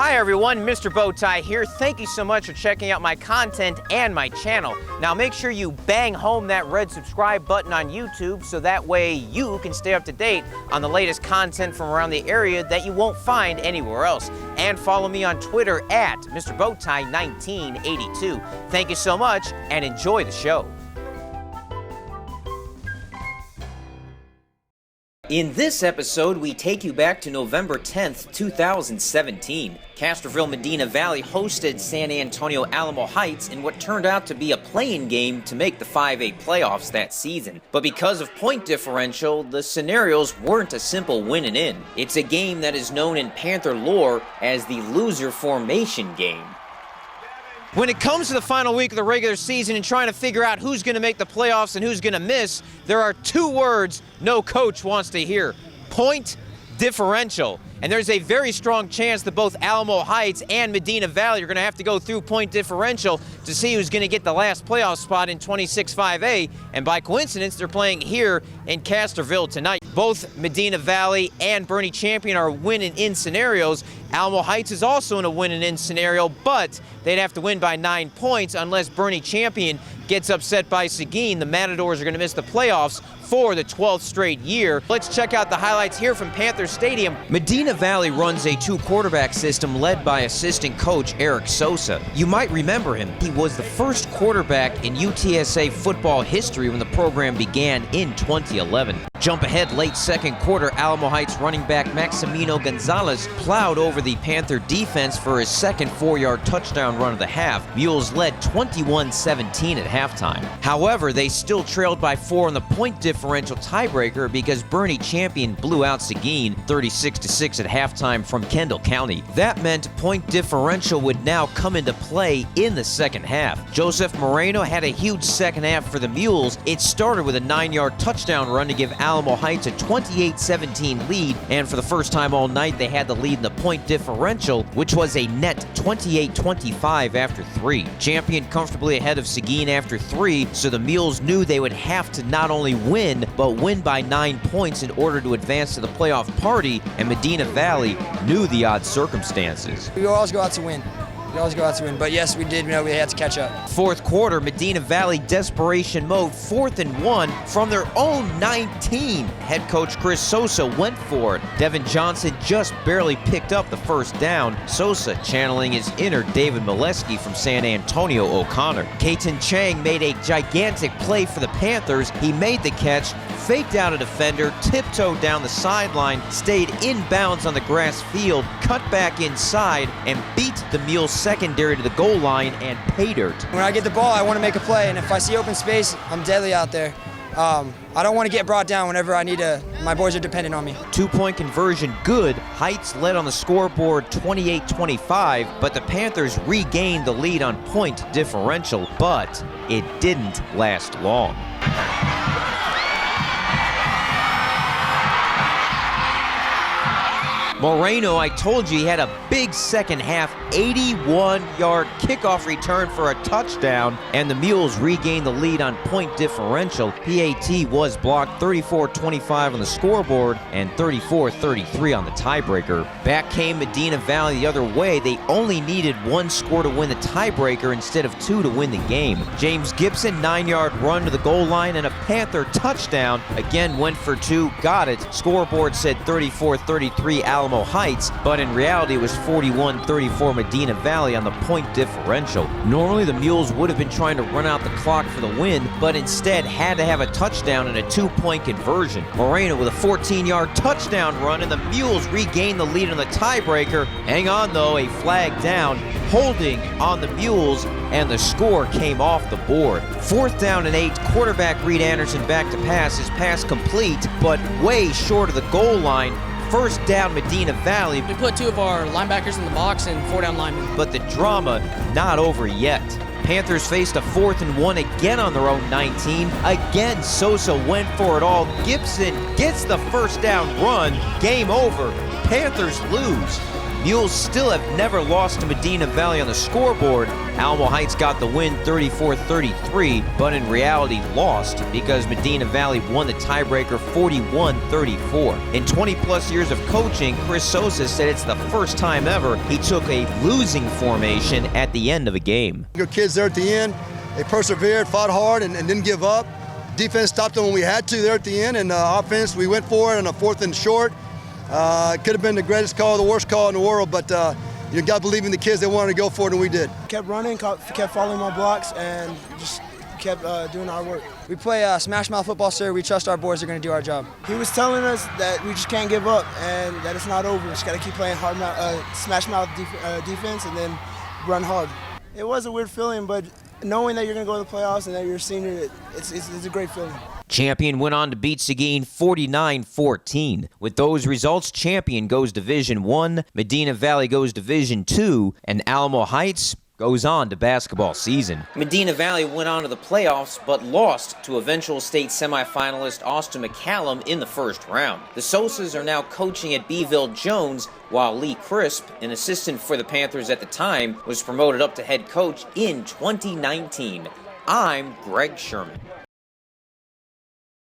Hi everyone, Mr. Bowtie here. Thank you so much for checking out my content and my channel. Now make sure you bang home that red subscribe button on YouTube so that way you can stay up to date on the latest content from around the area that you won't find anywhere else. And follow me on Twitter at Mr. Bowtie 1982. Thank you so much and enjoy the show. In this episode, we take you back to November 10th, 2017. Castroville Medina Valley hosted San Antonio Alamo Heights in what turned out to be a play-in game to make the 5A playoffs that season. But because of point differential, the scenarios weren't a simple win and in. It's a game that is known in Panther lore as the loser formation game. When it comes to the final week of the regular season and trying to figure out who's going to make the playoffs and who's going to miss, there are two words no coach wants to hear: point differential. And there's a very strong chance that both Alamo Heights and Medina Valley are going to have to go through point differential to see who's going to get the last playoff spot in 26-5A. And by coincidence, they're playing here in Castroville tonight. Both Medina Valley and Bernie Champion are win-and-in scenarios. Alamo Heights is also in a win-and-in scenario, but they'd have to win by 9 points unless Bernie Champion gets upset by Seguin. The Matadors are going to miss the playoffs for the 12th straight year. Let's check out the highlights here from Panther Stadium. Medina Valley runs a two-quarterback system led by assistant coach Chris Soza. You might remember him. He was the first quarterback in UTSA football history when the program began in 2011. Jump ahead late second quarter, Alamo Heights running back Maximino Gonzalez plowed over the Panther defense for his second 4-yard touchdown run of the half. Mules led 21-17 at halftime. However, they still trailed by 4 on the point differential tiebreaker because Bernie Champion blew out Seguin 36-6 at halftime from Kendall County. That meant point differential would now come into play in the second half. Joseph Moreno had a huge second half for the Mules. It started with a 9-yard touchdown run to give Alamo Heights a 28-17 lead, and for the first time all night they had the lead in the point differential, which was a net 28-25 after 3. Champion comfortably ahead of Seguin after 3, so the Mules knew they would have to not only win, but win by 9 points in order to advance to the playoff party, and Medina Valley knew the odd circumstances. We always go out to win. But yes, we did know we had to catch up. Fourth quarter, Medina Valley desperation mode, 4th and 1 from their own 19. Head coach Chris Soza went for it. Devin Johnson just barely picked up the first down. Soza channeling his inner David Molesky from San Antonio O'Connor. Katon Chang made a gigantic play for the Panthers. He made the catch, faked out a defender, tiptoed down the sideline, stayed inbounds on the grass field, cut back inside, and beat the Mules secondary to the goal line and pay dirt. When I get the ball, I want to make a play, and if I see open space, I'm deadly out there. I don't want to get brought down whenever I need to. My boys are dependent on me. 2-point conversion good. Heights led on the scoreboard 28-25, but the Panthers regained the lead on point differential, but it didn't last long. Moreno, I told you he had a big second half, 81-yard kickoff return for a touchdown, and the Mules regained the lead on point differential. PAT was blocked 34-25 on the scoreboard and 34-33 on the tiebreaker. Back came Medina Valley the other way. They only needed 1 score to win the tiebreaker instead of 2 to win the game. James Gibson, 9-yard run to the goal line and a Panther touchdown. Again, went for 2, got it. Scoreboard said 34-33 Alamo Heights, but in reality it was 41-34 Medina Valley on the point differential. Normally the Mules would have been trying to run out the clock for the win, but instead had to have a touchdown and a 2-point conversion. Moreno with a 14-yard touchdown run, and the Mules regained the lead on the tiebreaker. Hang on though, a flag down, holding on the Mules, and the score came off the board. 4th down and 8, quarterback Reed Anderson back to pass. His pass complete, but way short of the goal line. First down, Medina Valley. We put 2 of our linebackers in the box and 4 down linemen. But the drama not over yet. Panthers faced a 4th and 1 again on their own 19. Again, Soza went for it all. Gibson gets the first down run. Game over. Panthers lose. Mules still have never lost to Medina Valley on the scoreboard. Alamo Heights got the win 34-33, but in reality lost because Medina Valley won the tiebreaker 41-34. In 20-plus years of coaching, Chris Soza said it's the first time ever he took a losing formation at the end of a game. Your kids there at the end, they persevered, fought hard, and didn't give up. Defense stopped them when we had to there at the end, and offense, we went for it on a 4th and short. It could have been the greatest call, the worst call in the world, but you got to believe in the kids. They wanted to go for it, and we did. Kept running, kept following my blocks, and just kept doing our work. We play smash mouth football, sir. We trust our boys are going to do our job. He was telling us that we just can't give up and that it's not over. Just got to keep playing hard smash mouth defense and then run hard. It was a weird feeling, but knowing that you're going to go to the playoffs and that you're a senior, it's a great feeling. Champion went on to beat Seguin 49-14. With those results, Champion goes Division I, Medina Valley goes Division II, and Alamo Heights goes on to basketball season. Medina Valley went on to the playoffs, but lost to eventual state semifinalist Austin McCallum in the first round. The Sosas are now coaching at Beeville Jones, while Lee Crisp, an assistant for the Panthers at the time, was promoted up to head coach in 2019. I'm Greg Sherman.